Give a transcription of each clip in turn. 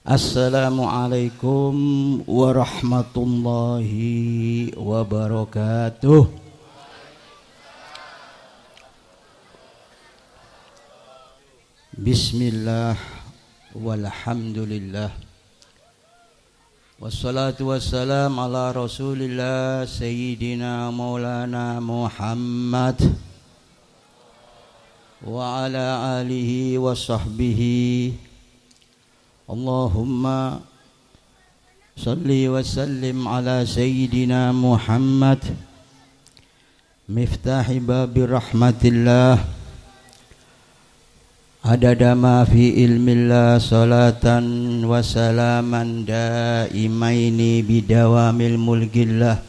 Assalamualaikum warahmatullahi wabarakatuh. Bismillah walhamdulillah. Wassalatu wassalam ala rasulillah Sayyidina Maulana Muhammad wa ala alihi wa sahbihi. Allahumma salli wa sallim ala Sayyidina Muhammad miftahi babi rahmatillah adada ma fi ilmillah salatan wa salaman daimaini bidawamil mulkillah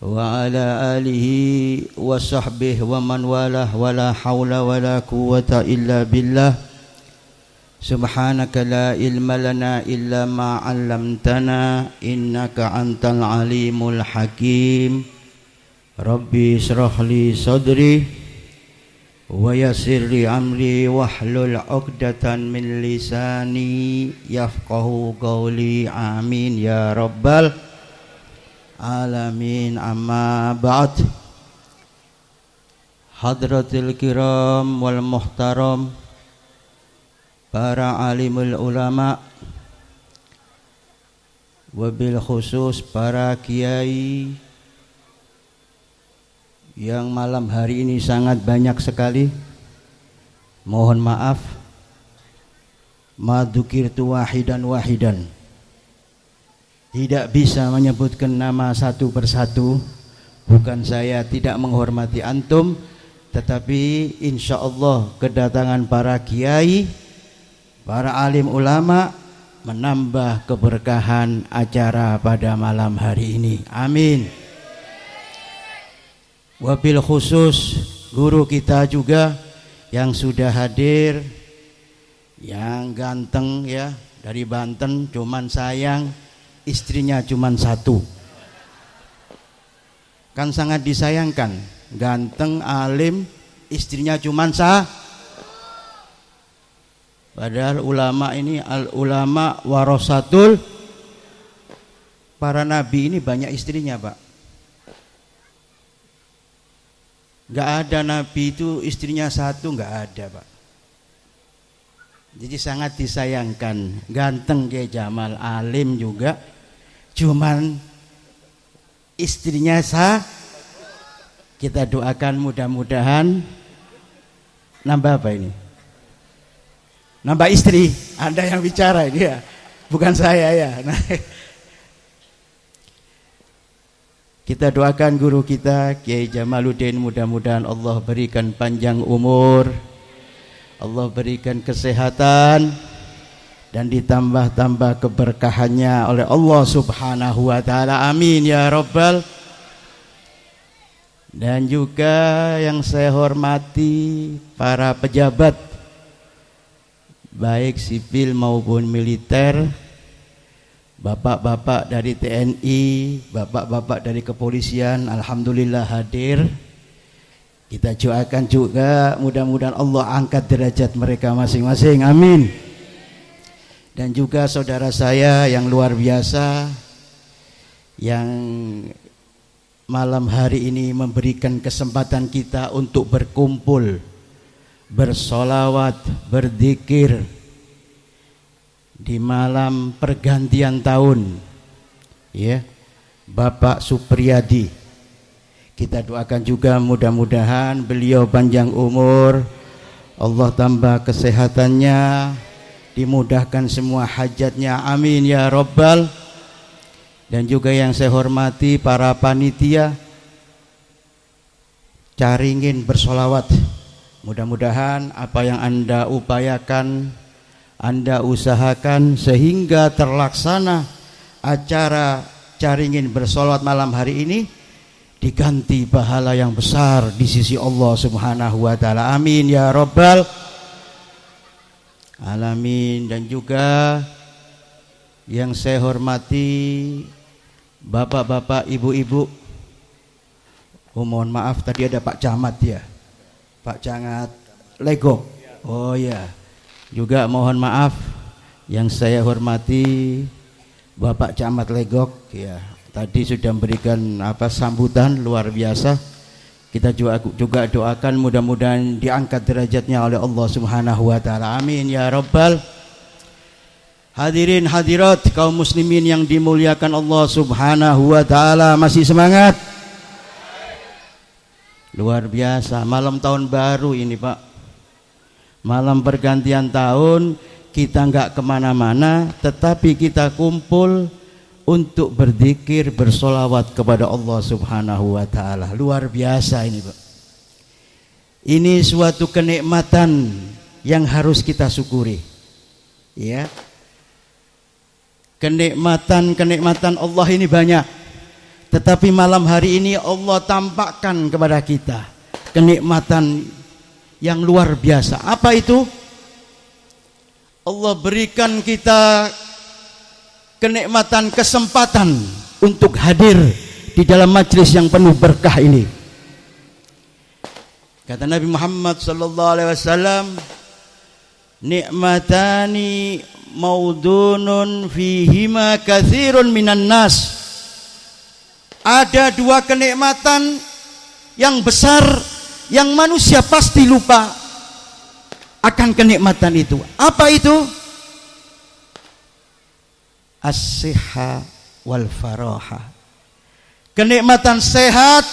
wa ala alihi wa sahbihi wa man walah wa la hawla wa la quwwata illa billah. Subhanaka la ilma lana illa ma 'allamtana innaka antal alimul hakim. Rabbi israh li sadri wa yassir li amri wahlul 'uqdatan min lisani yafqahu qawli. Amin ya rabbal alamin. Amma ba'd. Hadratil kiram wal muhtaram, para alimul ulama, wabil khusus para kiai yang malam hari ini sangat banyak sekali. Mohon maaf, madzukirtu wahidan, tidak bisa menyebutkan nama satu persatu. Bukan saya tidak menghormati antum, tetapi insya Allah kedatangan para kiai, para alim ulama menambah keberkahan acara pada malam hari ini. Amin. Wabil khusus guru kita juga yang sudah hadir, yang ganteng ya, dari Banten, cuman sayang istrinya cuman satu. Kan sangat disayangkan, ganteng, alim, istrinya cuman padahal ulama ini al-ulama warasatul, para nabi ini banyak istrinya, Pak. Enggak ada nabi itu istrinya satu, enggak ada, Pak. Jadi sangat disayangkan. Ganteng kayak Jamal, alim juga, cuman istrinya Kita doakan mudah-mudahan nambah apa ini? Nambah istri. Anda yang bicara ini ya, bukan saya ya. Nah, kita doakan guru kita Kiai Jamaluddin, mudah-mudahan Allah berikan panjang umur, Allah berikan kesehatan, dan ditambah-tambah keberkahannya oleh Allah subhanahu wa ta'ala. Amin ya rabbal. Dan juga yang saya hormati para pejabat baik sipil maupun militer, bapak-bapak dari TNI, bapak-bapak dari kepolisian, alhamdulillah hadir. Kita doakan juga mudah-mudahan Allah angkat derajat mereka masing-masing. Amin. Dan juga saudara saya yang luar biasa yang malam hari ini memberikan kesempatan kita untuk berkumpul, bersolawat, berzikir di malam pergantian tahun, ya, Bapak Supriyadi. Kita doakan juga mudah-mudahan beliau panjang umur, Allah tambah kesehatannya, dimudahkan semua hajatnya. Amin ya rabbal. Dan juga yang saya hormati para panitia Caringin bersolawat. Mudah-mudahan apa yang Anda upayakan, Anda usahakan sehingga terlaksana acara Caringin bersolawat malam hari ini, diganti pahala yang besar di sisi Allah subhanahu wa ta'ala. Amin ya rabbal alamin. Dan juga yang saya hormati bapak-bapak, ibu-ibu. Mohon maaf tadi ada Pak Camat ya, Pak Camat Legok. Oh ya, juga mohon maaf Yang saya hormati Bapak Camat Legok, ya, tadi sudah memberikan sambutan luar biasa. Kita juga doakan mudah-mudahan diangkat derajatnya oleh Allah Subhanahu wa taala. Amin ya rabbal. Hadirin hadirat kaum muslimin yang dimuliakan Allah Subhanahu wa taala, masih semangat? Luar biasa, malam tahun baru ini Pak, malam pergantian tahun. Kita nggak kemana-mana, tetapi kita kumpul untuk berzikir, bersolawat kepada Allah Subhanahu wa taala. Luar biasa ini Pak. Ini suatu kenikmatan yang harus kita syukuri, ya. Kenikmatan Allah ini banyak, tetapi malam hari ini Allah tampakkan kepada kita kenikmatan yang luar biasa. Apa itu? Allah berikan kita kenikmatan, kesempatan untuk hadir di dalam majlis yang penuh berkah ini. Kata Nabi Muhammad sallallahu alaihi wasallam, nikmatani maudunun fihima katsirun minan nas. Ada dua kenikmatan yang besar yang manusia pasti lupa akan kenikmatan itu. Apa itu? As-sihha wal faraha. Kenikmatan sehat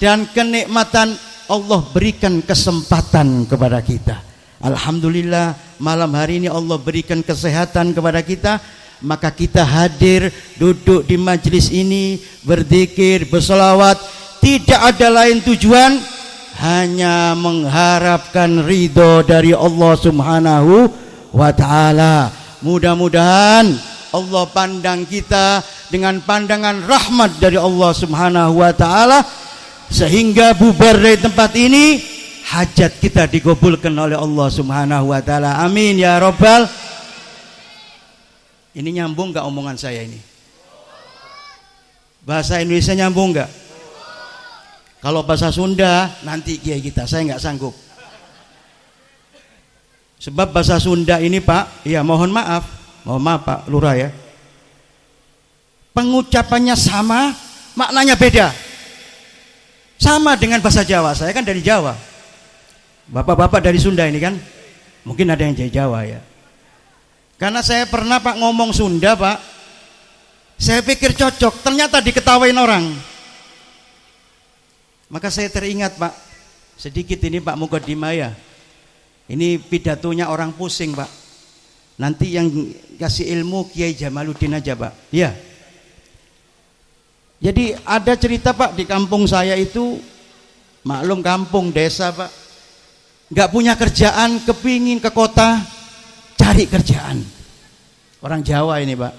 dan kenikmatan Allah berikan kesempatan kepada kita. Alhamdulillah malam hari ini Allah berikan kesehatan kepada kita, maka kita hadir duduk di majlis ini berzikir, berselawat, tidak ada lain tujuan hanya mengharapkan ridho dari Allah Subhanahu wa taala. Mudah-mudahan Allah pandang kita dengan pandangan rahmat dari Allah Subhanahu wa taala, sehingga bubar dari tempat ini hajat kita dikabulkan oleh Allah Subhanahu wa taala. Amin ya rabbal. Ini nyambung enggak omongan saya ini? Bahasa Indonesia nyambung enggak? Kalau bahasa Sunda nanti kiai kita, saya nggak sanggup. Sebab bahasa Sunda ini Pak, ya mohon maaf Pak Lurah ya. Pengucapannya sama, maknanya beda. Sama dengan bahasa Jawa, saya kan dari Jawa. Bapak-bapak dari Sunda ini kan, mungkin ada yang dari Jawa ya. Karena saya pernah Pak ngomong Sunda Pak, saya pikir cocok, ternyata diketawain orang. Maka saya teringat Pak, sedikit ini Pak mukadimah ya. Ini pidatonya orang pusing Pak. Nanti yang kasih ilmu Kiai Jamaluddin aja Pak. Ya. Jadi ada cerita Pak di kampung saya itu, maklum kampung desa Pak, nggak punya kerjaan, kepingin ke kota cari kerjaan. Orang Jawa ini Pak,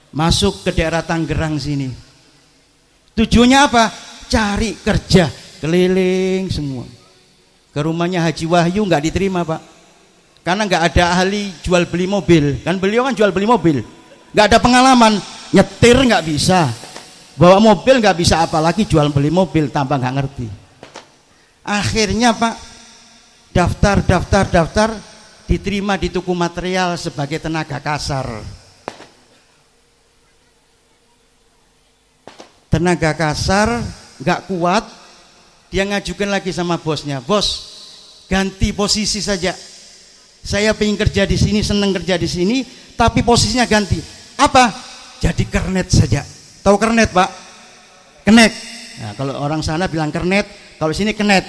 masuk ke daerah Tangerang sini. Tujuannya apa? Cari kerja, keliling semua. Ke rumahnya Haji Wahyu nggak diterima Pak, karena nggak ada ahli jual beli mobil. Kan beliau kan jual beli mobil, nggak ada pengalaman, nyetir nggak bisa, bawa mobil nggak bisa, apalagi jual beli mobil, tambah nggak ngerti. Akhirnya Pak daftar, diterima di Tuku Material sebagai tenaga kasar. Tenaga kasar nggak kuat, dia ngajukan lagi sama bosnya, bos ganti posisi saja, saya pengen kerja di sini, seneng kerja di sini, tapi posisinya ganti. Apa? Jadi kernet saja. Tahu kernet Pak? Kenet. Nah, kalau orang sana bilang kernet, kalau sini kenet.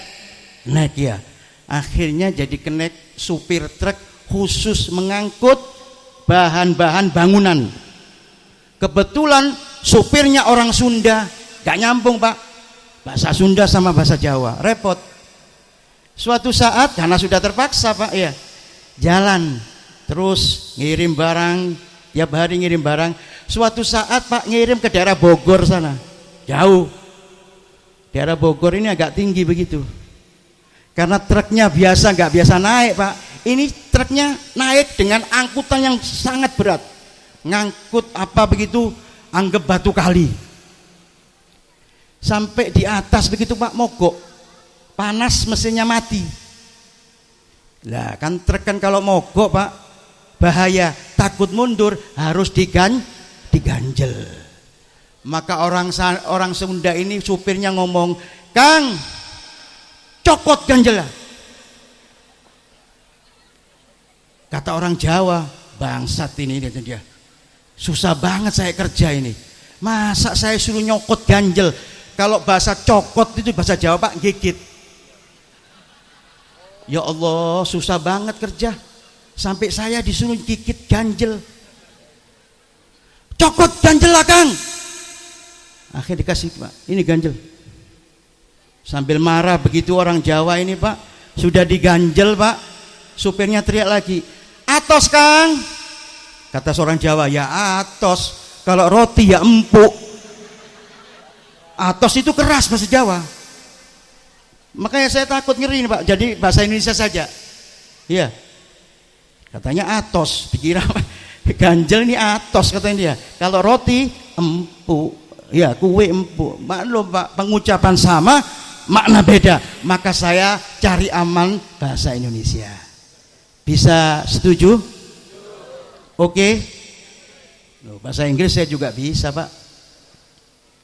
Kenet ya. Akhirnya jadi kenet supir truk khusus mengangkut bahan-bahan bangunan. Kebetulan supirnya orang Sunda, gak nyambung Pak, bahasa Sunda sama bahasa Jawa, repot. Suatu saat karena sudah terpaksa Pak ya, jalan terus ngirim barang, tiap hari ngirim barang. Suatu saat Pak ngirim ke daerah Bogor sana, jauh. Daerah Bogor ini agak tinggi begitu, karena truknya nggak biasa naik Pak. Ini truknya naik dengan angkutan yang sangat berat, ngangkut apa begitu, anggap batu kali. Sampai di atas begitu Pak, mogok, panas, mesinnya mati. Lah kan truk kan kalau mogok Pak bahaya, takut mundur harus diganjel. Maka orang Sunda ini supirnya ngomong, "Kang, cokot ganjel." Kata orang Jawa, "Bangsat ini," dia. "Susah banget saya kerja ini. Masa saya suruh nyokot ganjel?" Kalau bahasa cokot itu bahasa Jawa, Pak, gigit. Ya Allah, susah banget kerja. Sampai saya disuruh gigit ganjel. "Cokot ganjel lah, Kang." Akhirnya dikasih, "Pak, ini ganjel." Sambil marah begitu orang Jawa ini, Pak, sudah diganjel, Pak, supirnya teriak lagi, "Atos, Kang." Kata seorang Jawa, "Ya atos, kalau roti ya empuk." Atos itu keras bahasa Jawa. Makanya saya takut ngeri nih, Pak. Jadi bahasa Indonesia saja. Iya. Katanya atos, dikira ganjel ini atos katanya dia. Kalau roti empuk. Ya, kue empuk. Maklum, Pak, pengucapan sama, makna beda. Maka saya cari aman bahasa Indonesia. Bisa setuju? Oke. Loh, bahasa Inggris saya juga bisa, Pak.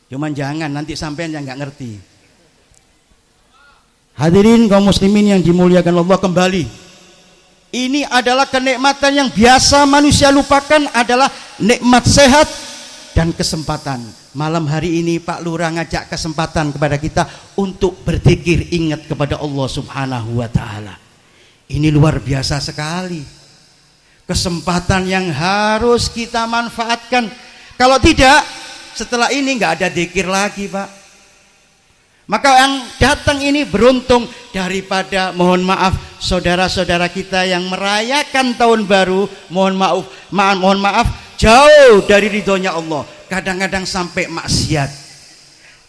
Cuman jangan nanti sampean yang nggak ngerti. Hadirin kaum muslimin yang dimuliakan Allah, kembali. Ini adalah kenikmatan yang biasa manusia lupakan, adalah nikmat sehat dan kesempatan. Malam hari ini Pak Lurah ngajak kesempatan kepada kita untuk berzikir, ingat kepada Allah Subhanahu wa taala. Ini luar biasa sekali. Kesempatan yang harus kita manfaatkan. Kalau tidak, setelah ini nggak ada zikir lagi, Pak. Maka yang datang ini beruntung daripada, mohon maaf, saudara-saudara kita yang merayakan tahun baru, mohon maaf, jauh dari ridhonya Allah. Kadang-kadang sampai maksiat.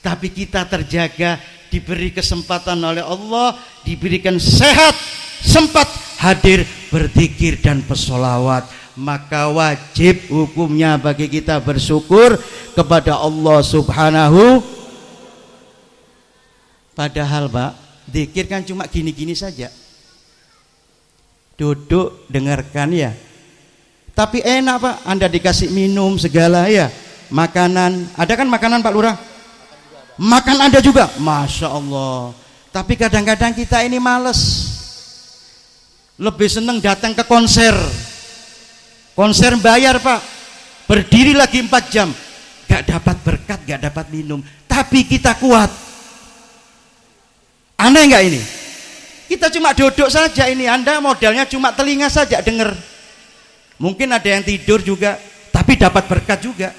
Tapi kita terjaga, diberi kesempatan oleh Allah, diberikan sehat, sempat hadir berzikir dan bersolawat. Maka wajib hukumnya bagi kita bersyukur kepada Allah Subhanahu. Padahal, Pak, zikir kan cuma gini-gini saja. Duduk, dengarkan ya. Tapi enak, Pak, Anda dikasih minum segala ya. Makanan, ada kan makanan Pak Lurah? Makan ada juga, Masya Allah. Tapi kadang-kadang kita ini males. Lebih seneng datang ke konser. Konser bayar, Pak. Berdiri lagi 4 jam. Gak dapat berkat, gak dapat minum. Tapi kita kuat. Aneh nggak ini? Kita cuma duduk saja ini, Anda modalnya cuma telinga saja dengar. Mungkin ada yang tidur juga, tapi dapat berkat juga.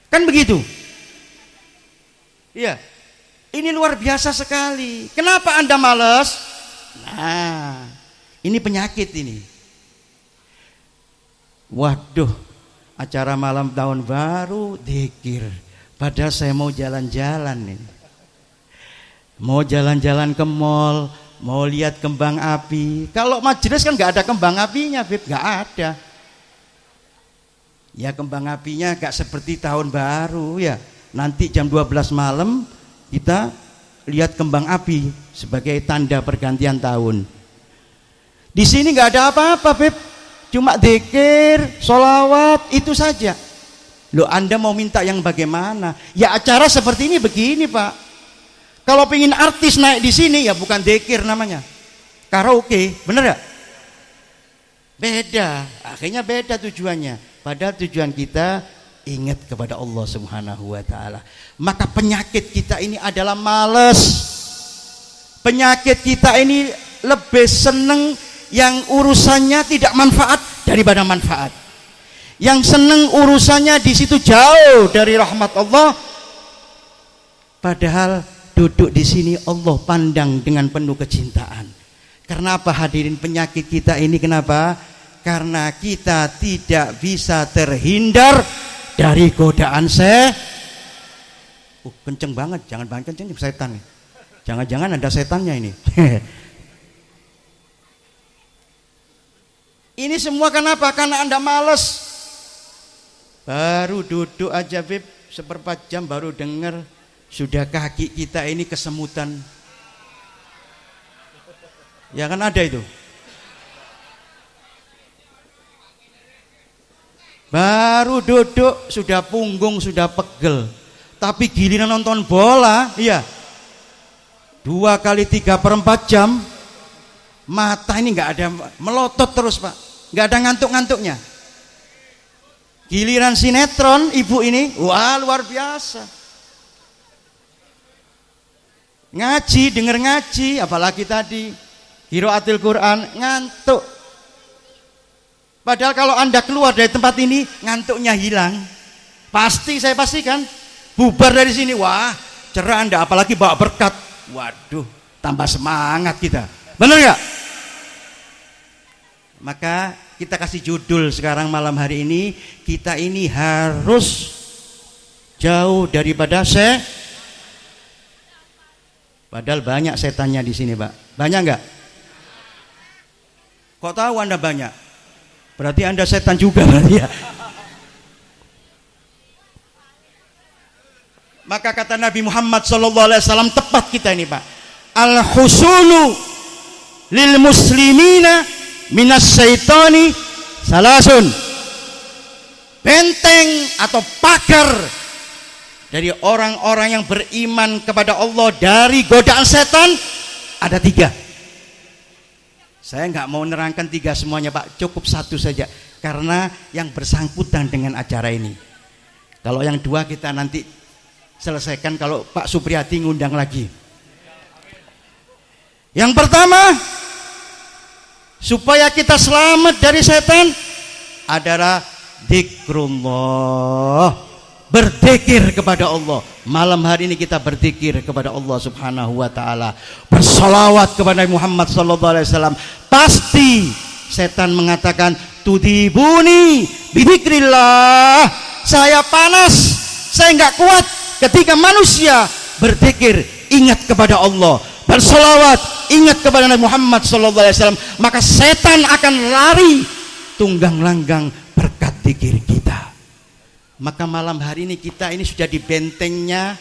Kan begitu? Iya. Ini luar biasa sekali. Kenapa Anda malas? Nah, ini penyakit ini. Waduh, acara malam tahun baru zikir. Padahal saya mau jalan-jalan ini. Mau jalan-jalan ke mall, mau lihat kembang api. Kalau majelis kan nggak ada kembang apinya, Beb, nggak ada. Ya kembang apinya nggak seperti tahun baru ya. Nanti jam 12 malam kita lihat kembang api sebagai tanda pergantian tahun. Di sini nggak ada apa-apa, Beb. Cuma dzikir, sholawat, itu saja. Loh, Anda mau minta yang bagaimana? Ya acara seperti ini begini, Pak. Kalau pengen artis naik di sini ya bukan dzikir namanya, karaoke, bener gak? Beda, akhirnya beda tujuannya. Padahal tujuan kita ingat kepada Allah Subhanahu wa taala. Maka penyakit kita ini adalah malas. Penyakit kita ini lebih seneng yang urusannya tidak manfaat daripada manfaat. Yang seneng urusannya di situ jauh dari rahmat Allah. Padahal duduk di sini Allah pandang dengan penuh kecintaan. Kenapa hadirin penyakit kita ini? Kenapa? Karena kita tidak bisa terhindar dari godaan kenceng banget, jangan banget kenceng, setan. Jangan-jangan ada setannya ini. Ini semua kenapa? Karena Anda malas. Baru duduk aja, Bib, seperempat jam baru dengar. Sudah kaki kita ini kesemutan. Ya kan ada itu. Baru duduk sudah punggung sudah pegel. Tapi giliran nonton bola, iya 2 kali 3/4 jam, mata ini nggak ada melotot terus Pak, nggak ada ngantuk-ngantuknya. Giliran sinetron ibu ini, wah luar biasa. Ngaji, denger ngaji, apalagi tadi qiraatil Quran, ngantuk. Padahal kalau Anda keluar dari tempat ini, ngantuknya hilang. Pasti, saya pastikan. Bubar dari sini, wah cerah Anda, apalagi bawa berkat. Waduh, tambah semangat kita. Benar nggak? Maka kita kasih judul sekarang malam hari ini, kita ini harus jauh daripada padahal banyak setannya di sini, Pak. Banyak nggak? Kok tahu Anda banyak? Berarti Anda setan juga berarti ya. Maka kata Nabi Muhammad SAW tepat kita ini Pak. Al-husulu lil muslimina minas syaitani salasun. Benteng atau pagar dari orang-orang yang beriman kepada Allah dari godaan setan ada 3. Saya nggak mau nerangkan 3 semuanya Pak, cukup 1 saja karena yang bersangkutan dengan acara ini. Kalau yang 2 kita nanti selesaikan kalau Pak Supriyadi ngundang lagi. Yang pertama, supaya kita selamat dari setan adalah zikrullah, berzikir kepada Allah. Malam hari ini kita berzikir kepada Allah Subhanahu wa taala, bersalawat kepada Muhammad sallallahu alaihi wasallam. Pasti setan mengatakan tudibuni bidzikrillah, saya panas, saya enggak kuat ketika manusia berzikir, ingat kepada Allah, bersolawat, ingat kepada Nabi Muhammad SAW, maka setan akan lari tunggang langgang berkat zikir kita. Maka malam hari ini kita ini sudah di bentengnya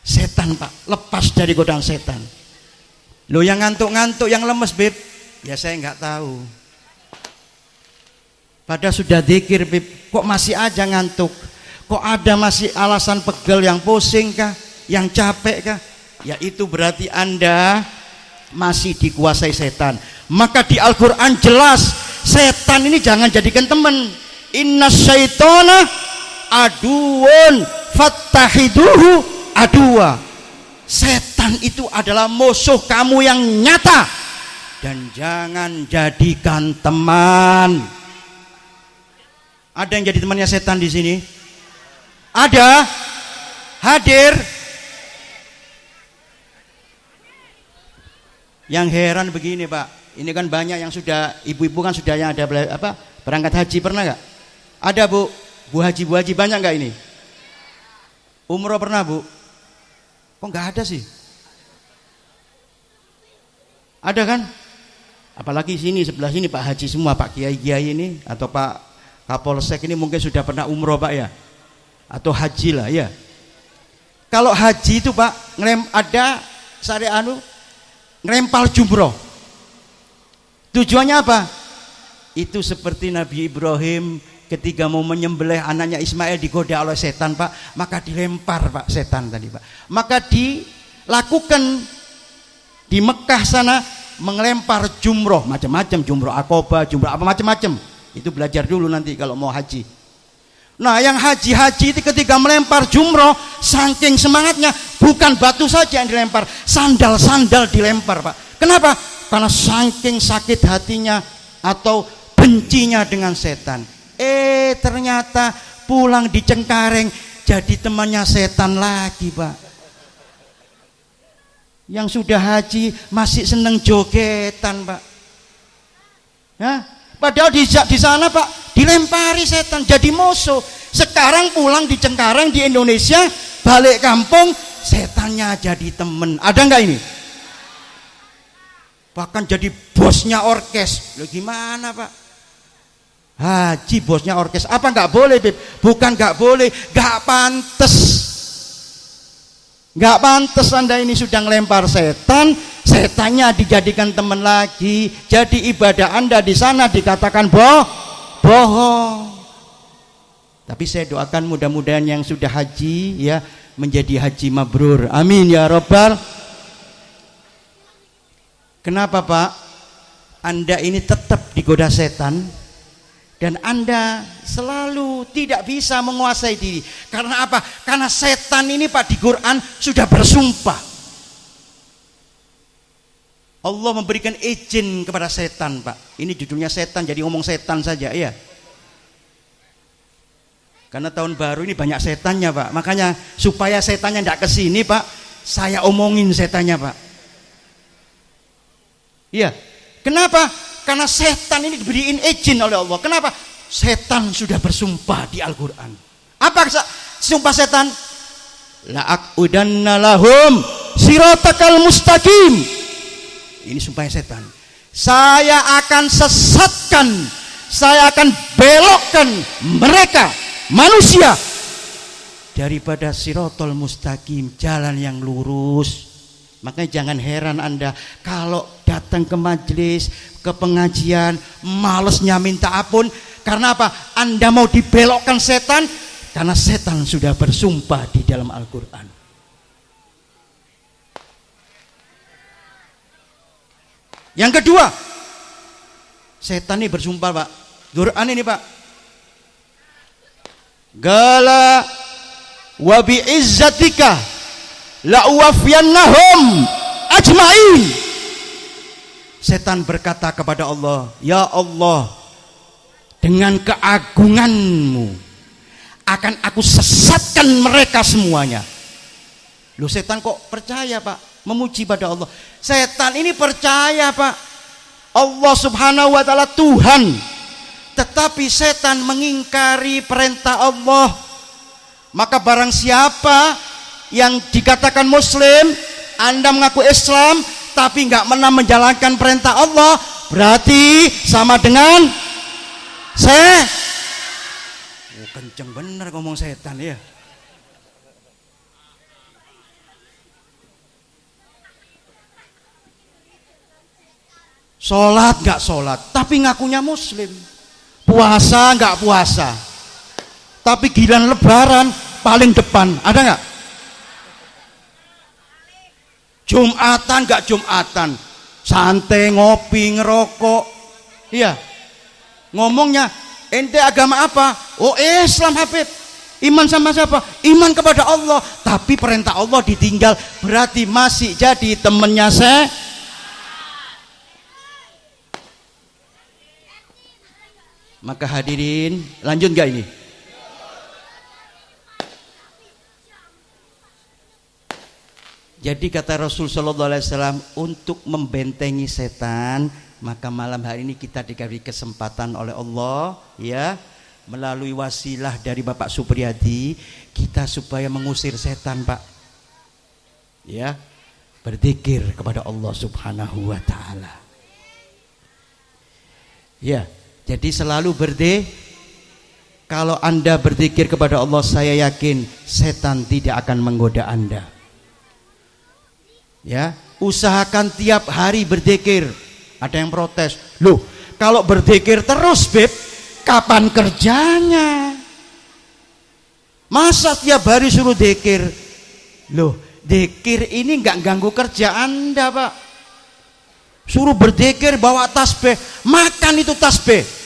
setan Pak, lepas dari godaan setan. Loh yang ngantuk-ngantuk, yang lemes Beb, ya saya nggak tahu. Padahal sudah zikir Beb, kok masih aja ngantuk? Kok ada masih alasan pegel, yang pusing kah, yang capek kah? Ya itu berarti Anda masih dikuasai setan. Maka di Al-Quran jelas, setan ini jangan jadikan teman. Inna syaitona aduun fattahiduhu aduwa. Setan itu adalah musuh kamu yang nyata dan jangan jadikan teman. Ada yang jadi temannya setan di sini? Ada? Hadir? Yang heran begini Pak, ini kan banyak yang sudah, ibu-ibu kan sudah yang ada berangkat haji, pernah nggak? Ada Bu, Bu Haji banyak nggak ini? Umroh pernah Bu? Kok nggak ada sih? Ada kan? Apalagi sini, sebelah sini Pak Haji semua, Pak Kiai-Kiai ini atau Pak Kapolsek ini mungkin sudah pernah umroh Pak ya? Atau haji lah ya. Kalau haji itu Pak, ada syariat ngerempal jumroh. Tujuannya apa? Itu seperti Nabi Ibrahim ketika mau menyembelih anaknya Ismail digoda oleh setan Pak, maka dilempar Pak setan tadi Pak. Maka dilakukan di Mekah sana mengelempar jumroh, macam-macam, jumroh akobah, jumroh apa macam-macam. Itu belajar dulu nanti kalau mau haji. Nah yang haji-haji itu ketika melempar jumroh, saking semangatnya bukan batu saja yang dilempar, sandal-sandal dilempar Pak. Kenapa? Karena saking sakit hatinya atau bencinya dengan setan. Ternyata pulang di Cengkareng jadi temannya setan lagi Pak. Yang sudah haji masih seneng jogetan Pak. Ya? Padahal di sana Pak dilempari setan jadi musuh. Sekarang pulang di Cengkareng di Indonesia, balik kampung setannya jadi temen. Ada nggak ini? Bahkan jadi bosnya orkes. Loh gimana Pak? Haji bosnya orkes. Apa nggak boleh Beb? Bukan nggak boleh, nggak pantas. Nggak pantas Anda ini sudah ngelempar setan, setannya dijadikan teman lagi. Jadi ibadah Anda di sana dikatakan bohong. Tapi saya doakan mudah-mudahan yang sudah haji ya menjadi haji mabrur. Amin ya rabbal. Kenapa Pak? Anda ini tetap digoda setan dan Anda selalu tidak bisa menguasai diri. Karena apa? Karena setan ini Pak di Quran sudah bersumpah. Allah memberikan izin kepada setan Pak. Ini judulnya setan, jadi ngomong setan saja ya. Karena tahun baru ini banyak setannya Pak. Makanya supaya setannya tidak kesini Pak, saya omongin setannya Pak. Iya. Kenapa? Karena setan ini diberiin izin oleh Allah. Kenapa? Setan sudah bersumpah di Al-Quran. Apa sumpah setan? La'aqudanna lahum siratakal mustaqim. Ini sumpahnya setan. Saya akan sesatkan, saya akan belokkan mereka manusia daripada sirotol mustaqim, jalan yang lurus. Makanya jangan heran Anda kalau datang ke majelis, ke pengajian, malesnya minta ampun. Karena apa? Anda mau dibelokkan setan, karena setan sudah bersumpah di dalam Al-Quran. Yang kedua, setan ini bersumpah Pak. Quran ini Pak. Gala wa bi izzatika la uwafiyannahum ajmain. Setan berkata kepada Allah, ya Allah, dengan keagunganmu akan aku sesatkan mereka semuanya. Loh, setan kok percaya Pak? Memuji pada Allah. Setan ini percaya Pak, Allah subhanahu wa ta'ala Tuhan, tetapi setan mengingkari perintah Allah. Maka barang siapa yang dikatakan muslim, Anda mengaku Islam tapi nggak pernah menjalankan perintah Allah, berarti sama dengan kenceng bener ngomong setan ya. Sholat gak sholat tapi ngakunya muslim, puasa gak puasa tapi giliran lebaran paling depan, ada gak? Jumatan gak jumatan, santai ngopi ngerokok, iya. Ngomongnya ente agama apa? Oh Islam Habib. Iman sama siapa? Iman kepada Allah, tapi perintah Allah ditinggal, berarti masih jadi temennya saya. Maka hadirin, lanjut gak ini? Jadi kata Rasul sallallahu alaihi wasallam, untuk membentengi setan, maka malam hari ini kita diberi kesempatan oleh Allah ya, melalui wasilah dari Bapak Supriyadi, kita supaya mengusir setan Pak. Ya, berzikir kepada Allah Subhanahu wa taala. Ya. Jadi selalu kalau Anda berzikir kepada Allah, saya yakin setan tidak akan menggoda Anda. Ya, usahakan tiap hari berzikir. Ada yang protes, loh kalau berzikir terus Beb, kapan kerjanya? Masa tiap hari suruh zikir? Loh, zikir ini nggak ganggu kerja Anda Pak. Suruh berzikir, bawa tasbih, makan itu tasbih.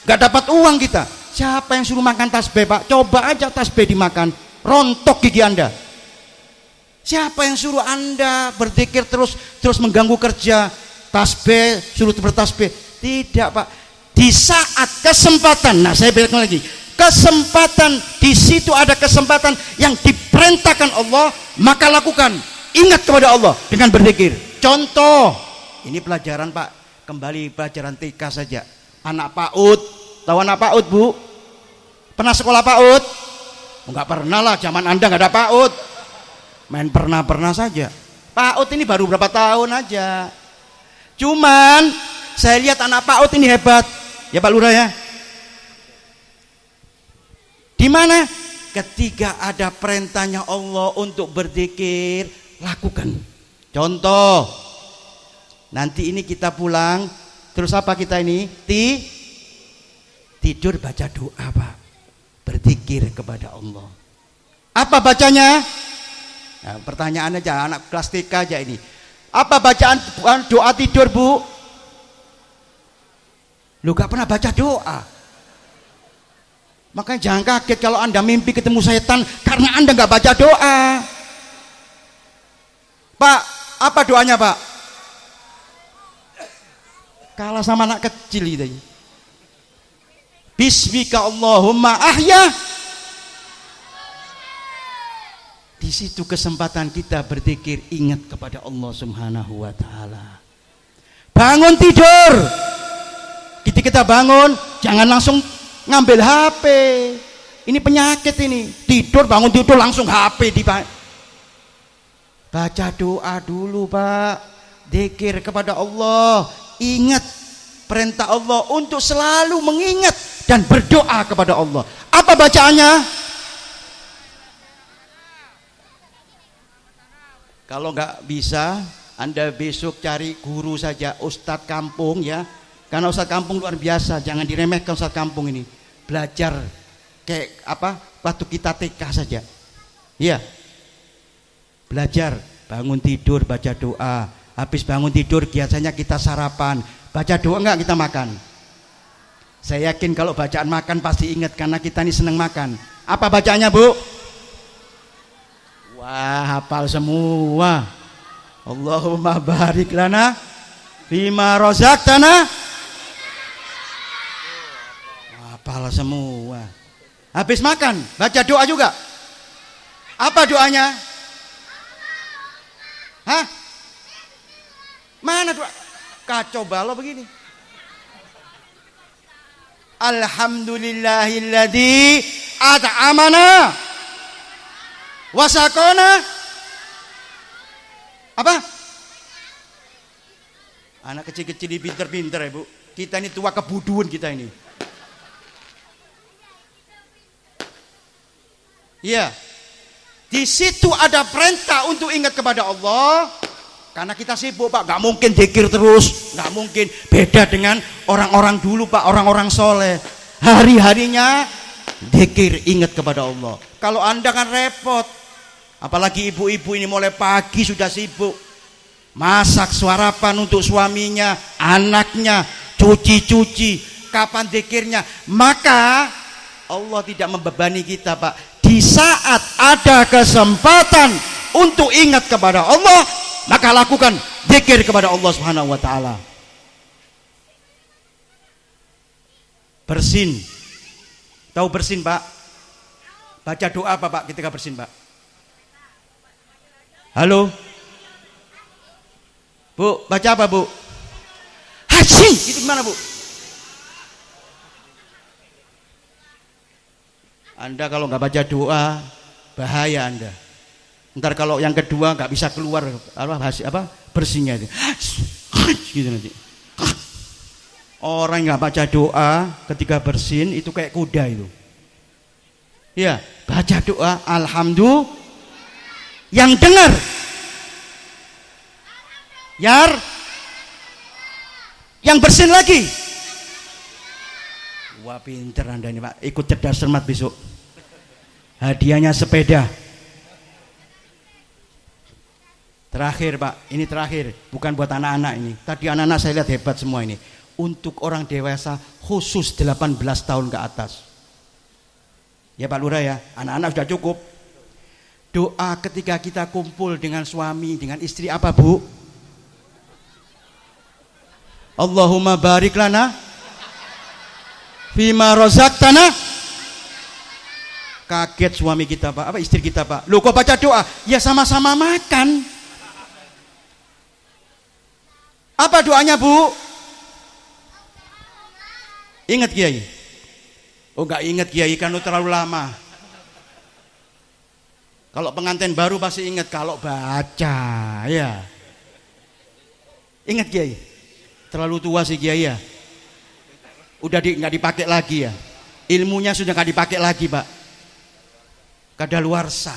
Gak dapat uang kita. Siapa yang suruh makan tasbih Pak? Coba aja tasbih dimakan, rontok gigi Anda. Siapa yang suruh Anda berzikir terus mengganggu kerja? Tasbih, suruh bertasbih. Tidak Pak. Di saat kesempatan, nah saya bilang lagi, kesempatan, di situ ada kesempatan yang diperintahkan Allah, maka lakukan. Ingat kepada Allah dengan berzikir. Contoh, ini pelajaran Pak, kembali pelajaran TK saja. Anak PAUD, tahu anak PAUD Bu? Pernah sekolah PAUD? Enggak pernah lah, zaman Anda enggak ada PAUD. Main pernah saja. PAUD ini baru berapa tahun aja. Cuman saya lihat anak PAUD ini hebat. Ya Pak Lurah ya. Di mana? Ketika ada perintahnya Allah untuk berzikir, lakukan. Contoh, nanti ini kita pulang, terus apa kita ini? Tidur baca doa Pak. berzikir kepada Allah. Apa bacanya? Nah, pertanyaan aja anak kelas TK aja ini. Apa bacaan doa tidur, Bu? Lu gak pernah baca doa. Makanya jangan kaget kalau Anda mimpi ketemu setan karena Anda gak baca doa. Pak, apa doanya, Pak? Kalah sama anak kecil itu. Bismika Allahumma ahya. Di situ kesempatan kita berzikir, ingat kepada Allah Subhanahu wa taala. Bangun tidur. Ketika kita bangun, jangan langsung ngambil HP. Ini penyakit ini. Tidur, bangun tidur langsung HP baca doa dulu, Pak. Zikir kepada Allah. Ingat perintah Allah untuk selalu mengingat dan berdoa kepada Allah. Apa bacaannya? Kalau nggak bisa, Anda besok cari guru saja, ustadz kampung ya. Karena ustadz kampung luar biasa, jangan diremehkan ustadz kampung ini. Belajar kayak apa? Waktu kita TK saja. Iya. Belajar, bangun tidur baca doa. Habis bangun tidur biasanya kita sarapan. Baca doa enggak kita makan? Saya yakin kalau bacaan makan pasti ingat karena kita ini senang makan. Apa bacaannya, Bu? Wah, hafal semua. Allahumma barik lana fima razaqtana. Hafal semua. Habis makan, baca doa juga. Apa doanya? Hah? Mana doa? Kacau balau begini. Alhamdulillahilladzi at'amana wasakona. Apa? Anak kecil-kecil ini pinter-pinter ya, Bu. Kita ini tua kebuduan kita ini. Iya. Di situ ada perintah untuk ingat kepada Allah. Karena kita sibuk, Pak, gak mungkin zikir terus, gak mungkin. Beda dengan orang-orang dulu, Pak, orang-orang soleh. Hari-harinya zikir, ingat kepada Allah. Kalau Anda kan repot. Apalagi ibu-ibu ini mulai pagi sudah sibuk. Masak sarapan untuk suaminya, anaknya, cuci-cuci. Kapan zikirnya? Maka Allah tidak membebani kita, Pak. Di saat ada kesempatan untuk ingat kepada Allah, maka lakukan zikir kepada Allah Subhanahu wa taala. Bersin. Tahu bersin, Pak? Baca doa apa, Pak, ketika bersin, Pak? Halo? Bu, baca apa, Bu? Haji. Itu gimana, Bu? Anda kalau nggak baca doa, bahaya Anda. Ntar kalau yang kedua nggak bisa keluar bersihnya itu, gitu nanti. Orang nggak baca doa ketika bersin itu kayak kuda itu. Ya, baca doa, alhamdulillah. Yang dengar, yang bersin lagi. Wah, pinter Anda ini, Pak. Ikut cerdas cermat besok. Hadiahnya sepeda. Terakhir, Pak, ini terakhir, bukan buat anak-anak ini. Tadi anak-anak saya lihat hebat semua ini. Untuk orang dewasa khusus 18 tahun ke atas. Ya Pak Lurah ya, anak-anak sudah cukup. Doa ketika kita kumpul dengan suami, dengan istri apa, Bu? Allahumma barik lana fima razaqtana. Kaget suami kita, Pak, apa istri kita, Pak. Loh, kok baca doa? Ya sama-sama makan. Apa doanya, Bu? Ingat Kiai? Oh, enggak ingat Kiai, kan terlalu lama. Kalau pengantin baru pasti ingat kalau baca, ya. Ingat Kiai? Terlalu tua sih Kiai ya. Udah nggak dipakai lagi ya. Ilmunya sudah nggak dipakai lagi, Pak. Kadaluarsa.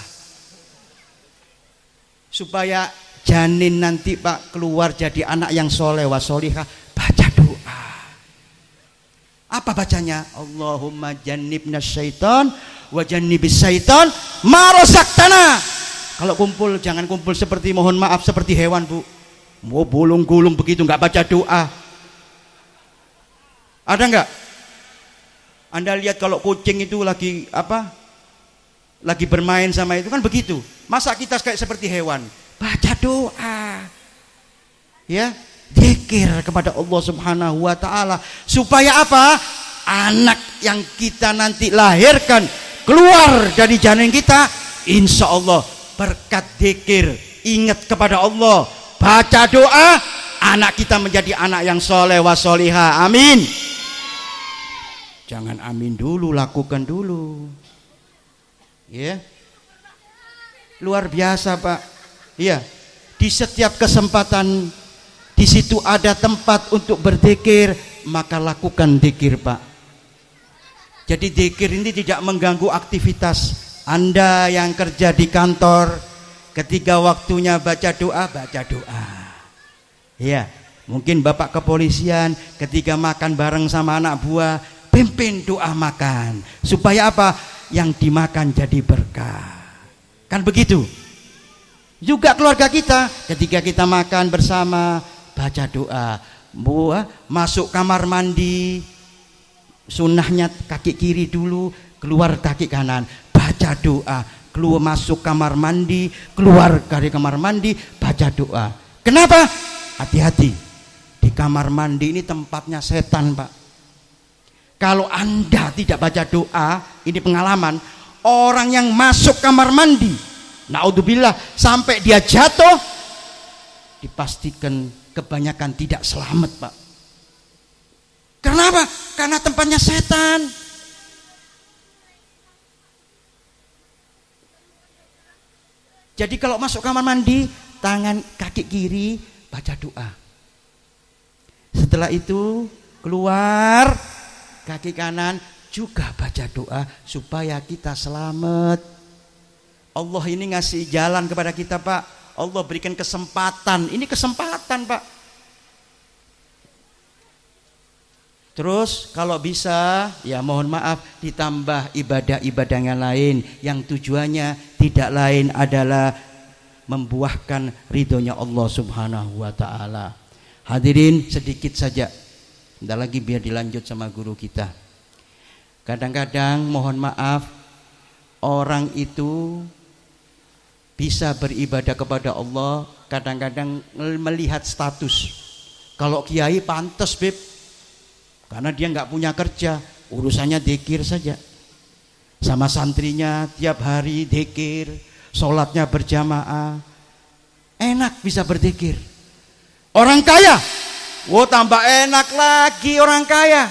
Supaya janin nanti, Pak, keluar jadi anak yang soleh wa solihah, baca doa. Apa bacanya? Allahumma jannibna syaitan wa jannibis syaitan ma razaqtana. Kalau kumpul jangan kumpul seperti, mohon maaf, seperti hewan, Bu. Mau gulung-gulung begitu, nggak baca doa. Ada nggak? Anda lihat kalau kucing itu lagi apa? Lagi bermain sama itu kan begitu. Masa kita kayak seperti hewan? Baca doa. Ya, zikir kepada Allah Subhanahu wa taala. Supaya apa? Anak yang kita nanti lahirkan keluar dari janin kita, insya Allah berkat zikir, ingat kepada Allah, baca doa, anak kita menjadi anak yang soleh wa solihah. Amin. Jangan amin dulu, lakukan dulu. Ya, luar biasa, Pak. Iya, di setiap kesempatan di situ ada tempat untuk berzikir, maka lakukan zikir, Pak. Jadi zikir ini tidak mengganggu aktivitas Anda yang kerja di kantor. Ketika waktunya baca doa, baca doa. Iya, mungkin Bapak kepolisian ketika makan bareng sama anak buah, pimpin doa makan. Supaya apa? Yang dimakan jadi berkah. Kan begitu? Juga keluarga kita, ketika kita makan bersama, baca doa. Masuk kamar mandi, sunnahnya kaki kiri dulu, keluar kaki kanan, baca doa. Keluar masuk kamar mandi, keluar dari kamar mandi, baca doa. Kenapa? Hati-hati, di kamar mandi ini tempatnya setan, Pak. Kalau Anda tidak baca doa, ini pengalaman, orang yang masuk kamar mandi, naudzubillah, sampai dia jatuh, dipastikan kebanyakan tidak selamat, Pak. Kenapa? Karena tempatnya setan. Jadi kalau masuk kamar mandi, tangan kaki kiri baca doa. Setelah itu keluar kaki kanan juga baca doa supaya kita selamat. Allah ini ngasih jalan kepada kita, Pak. Allah berikan kesempatan. Ini kesempatan, Pak. Terus kalau bisa, ya mohon maaf, ditambah ibadah-ibadah yang lain yang tujuannya tidak lain adalah membuahkan ridhonya Allah Subhanahu wa taala. Hadirin, sedikit saja. Bentar lagi biar dilanjut sama guru kita. Kadang-kadang mohon maaf, orang itu bisa beribadah kepada Allah, kadang-kadang melihat status. Kalau kiai pantas, Beb, karena dia nggak punya kerja, urusannya dzikir saja. Sama santrinya tiap hari dzikir, sholatnya berjamaah, enak bisa berzikir. Orang kaya, wow, tambah enak lagi orang kaya,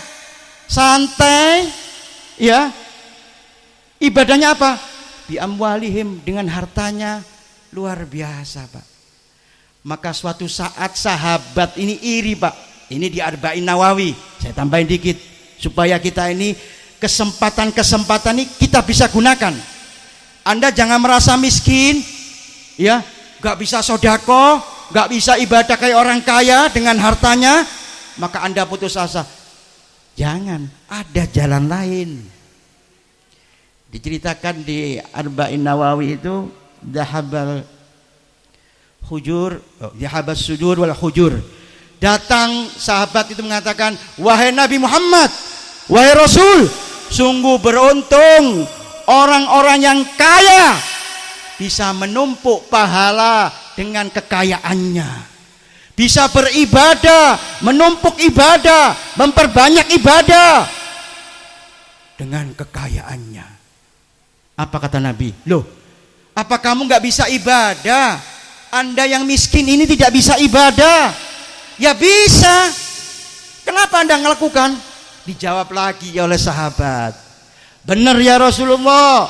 santai, ya. Ibadahnya apa? Bi amwalihim, dengan hartanya, luar biasa, Pak. Maka suatu saat sahabat ini iri, Pak. Ini di Arba'in Nawawi, saya tambahin dikit supaya kita ini kesempatan-kesempatan ini kita bisa gunakan. Anda jangan merasa miskin, ya, gak bisa sodako, gak bisa ibadah kayak orang kaya dengan hartanya, maka Anda putus asa. Jangan, ada jalan lain. Diceritakan di Arba'in Nawawi itu, dhahabal sujur wal hujur. Datang sahabat itu mengatakan, wahai Nabi Muhammad, wahai Rasul, sungguh beruntung orang-orang yang kaya bisa menumpuk pahala dengan kekayaannya, bisa beribadah, menumpuk ibadah, memperbanyak ibadah dengan kekayaannya. Apa kata Nabi? Loh, apa kamu gak bisa ibadah? Anda yang miskin ini tidak bisa ibadah. Ya bisa. Kenapa Anda ngelakukan? Dijawab lagi oleh sahabat, benar ya Rasulullah,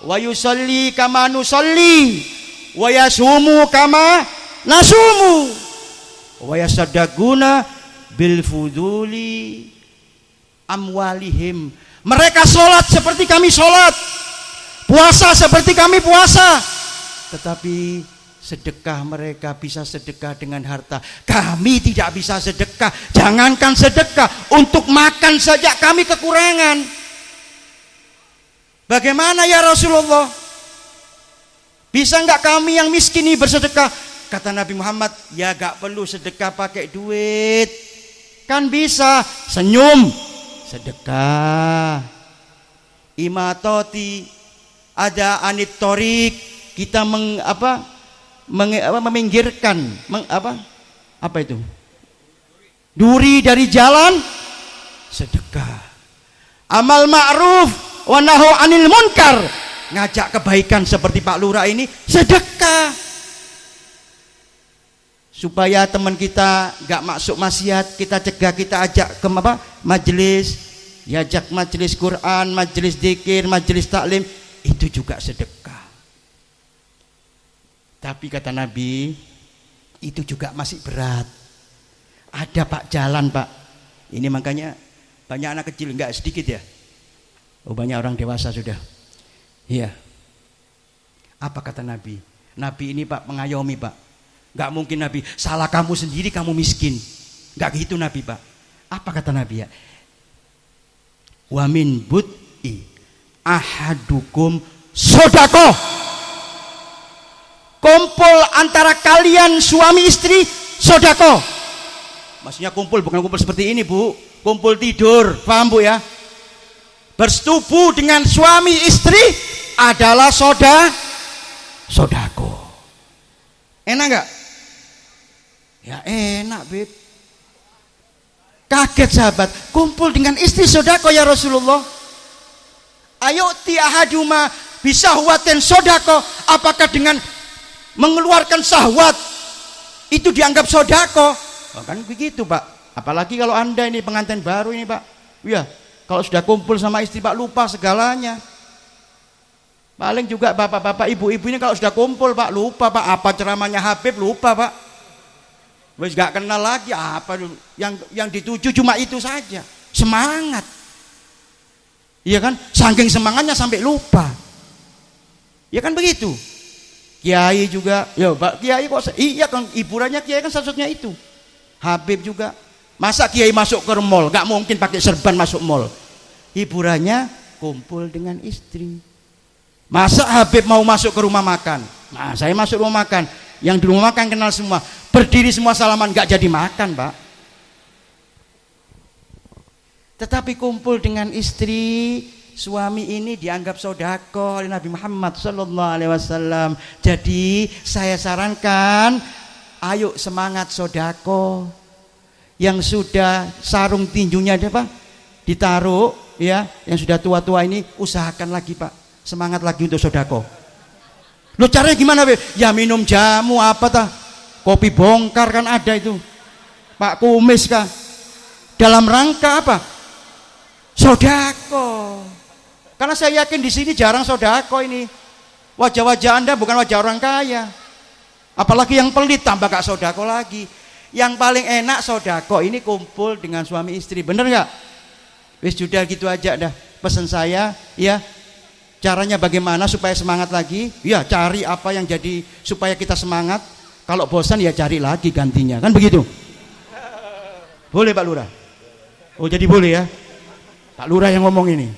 wa yusalli kama nusalli, wa yasumu kama nasumu, wa yasaddaquna bil fuduli amwalihim. Mereka sholat seperti kami sholat, puasa seperti kami puasa, tetapi sedekah mereka bisa sedekah dengan harta. Kami tidak bisa sedekah. Jangankan sedekah, untuk makan saja kami kekurangan. Bagaimana ya Rasulullah? Bisa enggak kami yang miskin ini bersedekah? Kata Nabi Muhammad, ya gak perlu sedekah pakai duit. Kan bisa senyum, sedekah. Imatoti, ada anitorik, kita meminggirkan apa itu? Duri dari jalan, sedekah. Amal ma'ruf wa nahu anil munkar, ngajak kebaikan seperti Pak Lurah ini, sedekah. Supaya teman kita gak masuk maksiat, kita cegah, kita ajak ke majelis, diajak majelis Quran, majelis zikir, majelis taklim, itu juga sedekah. Tapi kata Nabi, itu juga masih berat. Ada Pak jalan Pak. Ini makanya banyak anak kecil, enggak sedikit ya. Oh banyak orang dewasa sudah. Iya. Apa kata Nabi? Nabi ini Pak mengayomi Pak. Enggak mungkin Nabi, salah kamu sendiri kamu miskin. Enggak gitu Nabi Pak. Apa kata Nabi ya? Wa min bud'i ahadukum sodakoh. Kumpul antara kalian suami istri sodako. Maksudnya kumpul bukan kumpul seperti ini Bu, kumpul tidur, paham Bu ya? Bersetubuh dengan suami istri adalah sodako. Enak gak? Ya enak Beb. Kaget sahabat, kumpul dengan istri sodako ya Rasulullah. Ayo ti ahaduma bisa huatin sodako. Apakah dengan mengeluarkan syahwat itu dianggap sodako? Oh, kan begitu Pak. Apalagi kalau Anda ini pengantin baru ini Pak. Ya, kalau sudah kumpul sama istri Pak lupa segalanya. Paling juga bapak-bapak, ibu-ibu ini kalau sudah kumpul Pak lupa Pak, apa ceramahnya Habib lupa Pak. Wis gak kenal lagi apa yang dituju cuma itu saja. Semangat. Iya kan? Saking semangatnya sampai lupa. Ya kan begitu. Kiai juga, ya Pak Kiai kok iya kan hiburannya Kiai kan satu-satunya itu. Habib juga. Masa Kiai masuk ke mall? Gak mungkin pakai serban masuk mall. Hiburannya kumpul dengan istri. Masa Habib mau masuk ke rumah makan? Nah, saya masuk rumah makan. Yang di rumah makan kenal semua. Berdiri semua salaman, gak jadi makan Pak. Tetapi kumpul dengan istri, suami ini dianggap sodako oleh Nabi Muhammad Sallallahu Alaihi Wasallam. Jadi saya sarankan, ayo semangat sodako. Yang sudah sarung tinjunya apa? Ditaruh, ya. Yang sudah tua-tua ini usahakan lagi Pak, semangat lagi untuk sodako. Lo caranya gimana Be? Ya minum jamu apa tah? Kopi bongkar kan ada itu. Pak Kumis kah? Dalam rangka apa? Sodako. Karena saya yakin di sini jarang sodako ini. Wajah-wajah Anda bukan wajah orang kaya. Apalagi yang pelit tambah gak sodako lagi. Yang paling enak sodako ini kumpul dengan suami istri. Bener gak? Wis sudah gitu aja dah. Pesan saya ya. Caranya bagaimana supaya semangat lagi? Ya cari apa yang jadi supaya kita semangat. Kalau bosan ya cari lagi gantinya. Kan begitu? Boleh Pak Lurah? Oh jadi boleh ya? Pak Lurah yang ngomong ini.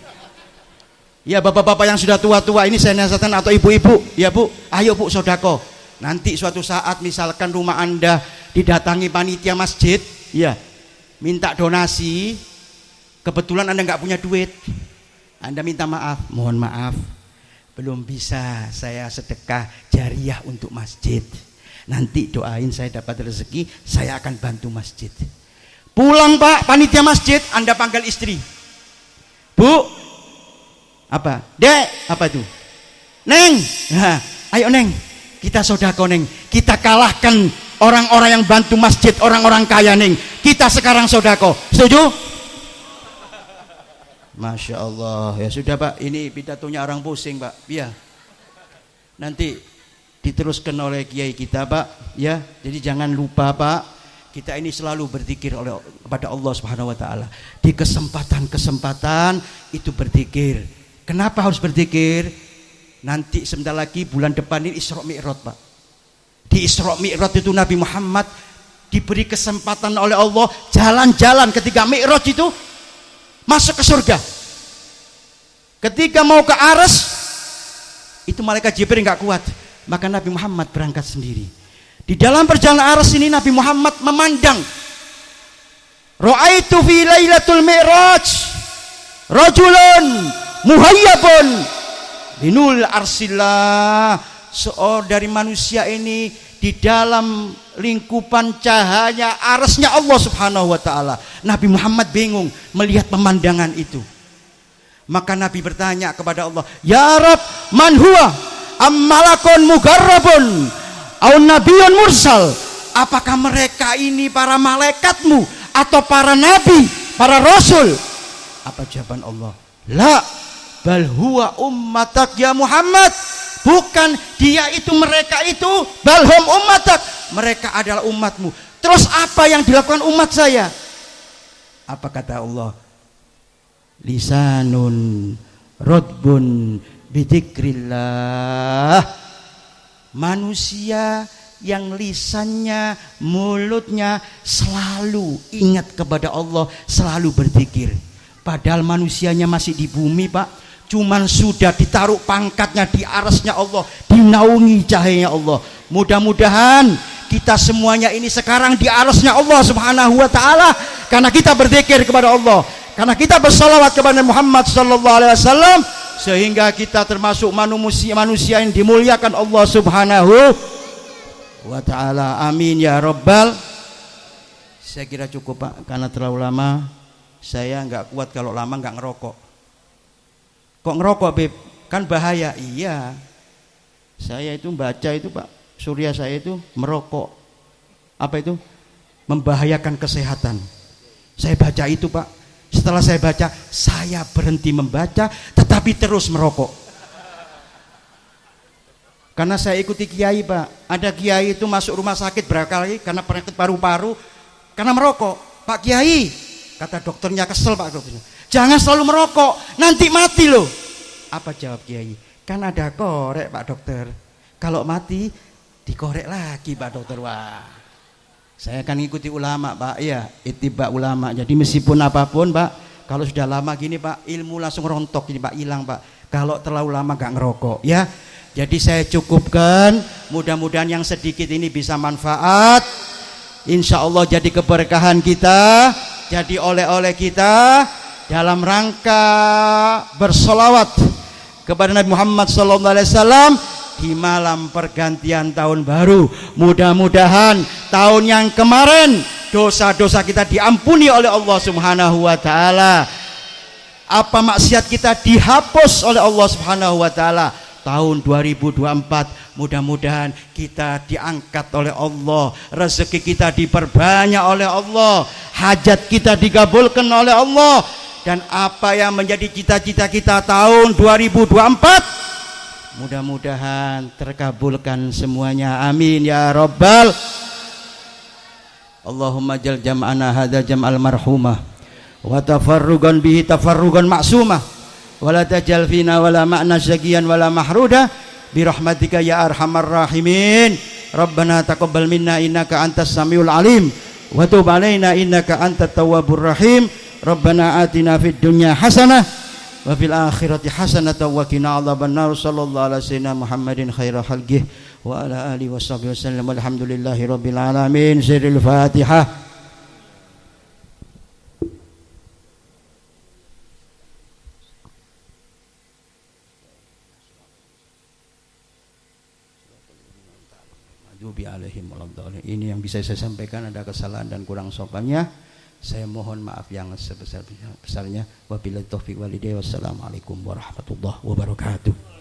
Ya bapak-bapak yang sudah tua-tua ini saya nasihatkan, atau ibu-ibu, ya Bu, ayo Bu sodako. Nanti suatu saat misalkan rumah Anda didatangi panitia masjid, ya minta donasi, kebetulan Anda nggak punya duit, Anda minta maaf, mohon maaf, belum bisa saya sedekah jariah untuk masjid. Nanti doain saya dapat rezeki, saya akan bantu masjid. Pulang Pak, panitia masjid, Anda panggil istri. Bu, apa? Dek, apa itu? Neng, nah, ayo Neng, kita sodako Neng, kita kalahkan orang-orang yang bantu masjid, orang-orang kaya Neng. Kita sekarang sodako, setuju? Masya Allah, ya sudah Pak, ini pidatonya orang pusing Pak, ya. Nanti diteruskan oleh kiai kita Pak, ya. Jadi jangan lupa Pak, kita ini selalu berzikir kepada Allah Subhanahu Wa Taala. Di kesempatan-kesempatan itu berzikir. Kenapa harus berzikir? Nanti sebentar lagi bulan depan ini Isra Mi'raj Pak. Di Isra Mi'raj itu Nabi Muhammad diberi kesempatan oleh Allah jalan-jalan ketika Mi'raj itu masuk ke surga. Ketika mau ke Arsy itu malaikat Jibril nggak kuat, maka Nabi Muhammad berangkat sendiri. Di dalam perjalanan Arsy ini Nabi Muhammad memandang, ra'aitu fi lailatul mi'raj rajulun muhayyabun binul arsillah. Dari manusia ini di dalam lingkupan cahaya arasnya Allah subhanahu wa ta'ala. Nabi Muhammad bingung melihat pemandangan itu. Maka Nabi bertanya kepada Allah, ya Rab, man huwa ammalakun mugarrabun au nabiyun mursal? Apakah mereka ini para malaikatmu atau para nabi, para rasul? Apa jawaban Allah? La bal huwa ummatak ya Muhammad. Bukan dia itu, mereka itu, balhum ummatak, mereka adalah umatmu. Terus apa yang dilakukan umat saya? Apa kata Allah? Lisanun rodbun bidzikrillah. Manusia yang lisannya, mulutnya selalu ingat kepada Allah, selalu berzikir. Padahal manusianya masih di bumi, Pak, cuman sudah ditaruh pangkatnya di arasnya Allah, dinaungi cahayanya Allah. Mudah-mudahan kita semuanya ini sekarang di arasnya Allah subhanahu wa ta'ala, karena kita berzikir kepada Allah, karena kita bersalawat kepada Muhammad sallallahu alaihi wasallam, sehingga kita termasuk manusia yang dimuliakan Allah subhanahu wa ta'ala. Amin ya rabbal. Saya kira cukup, Pak, karena terlalu lama. Saya nggak kuat kalau lama nggak ngerokok. Kok ngerokok, Beb? Kan bahaya. Iya, saya itu baca itu, Pak, surya saya itu merokok. Apa itu? Membahayakan kesehatan. Saya baca itu, Pak. Setelah saya baca, saya berhenti membaca, tetapi terus merokok. Karena saya ikuti kiai, Pak. Ada kiai itu masuk rumah sakit berkali karena penyakit paru-paru, karena merokok. Pak Kiai, kata dokternya, kesel Pak dokternya, jangan selalu merokok, nanti mati loh. Apa jawab kiai? Kan ada korek, Pak dokter. Kalau mati dikorek lagi, Pak dokter. Wah, saya kan ngikuti ulama, Pak. Iya, ittiba ulama. Jadi meskipun apapun, Pak, kalau sudah lama gini, Pak, ilmu langsung rontok ini, Pak, hilang, Pak. Kalau terlalu lama gak ngerokok, ya. Jadi saya cukupkan. Mudah-mudahan yang sedikit ini bisa manfaat. Insya Allah jadi keberkahan kita, jadi oleh-oleh kita dalam rangka bersolawat kepada Nabi Muhammad SAW di malam pergantian tahun baru. Mudah-mudahan tahun yang kemarin dosa-dosa kita diampuni oleh Allah Subhanahu wa taala. Apa maksiat kita dihapus oleh Allah Subhanahu wa taala. Tahun 2024 mudah-mudahan kita diangkat oleh Allah, rezeki kita diperbanyak oleh Allah, hajat kita dikabulkan oleh Allah, dan apa yang menjadi cita-cita kita tahun 2024 mudah-mudahan terkabulkan semuanya. Amin ya rabbal. Allahumma jal jam'ana hadza jam'al marhumah wa tafarrugan bihi tafarrugan ma'sumah wala tajal fina wala ma'na syaqiyan wala mahruda birahmatika ya arhamar rahimin. Rabbana taqabbal minna innaka antas samiul alim wa tub alaina innaka antat tawwabur rahim. Rabbana atina fid dunya hasanah wa fil akhirati hasanah wa qina adzabannar. Sallallahu alaihi wasallam Muhammadin khairul khalqih wa ala alihi washabbihi wasallam. Walhamdulillahi rabbil alamin. Sirrul Fatihah. Ini yang bisa saya sampaikan, ada kesalahan dan kurang sopannya, saya mohon maaf yang sebesar-besarnya. Wabillahi taufiq walhidayah. Wassalamualaikum warahmatullahi wabarakatuh.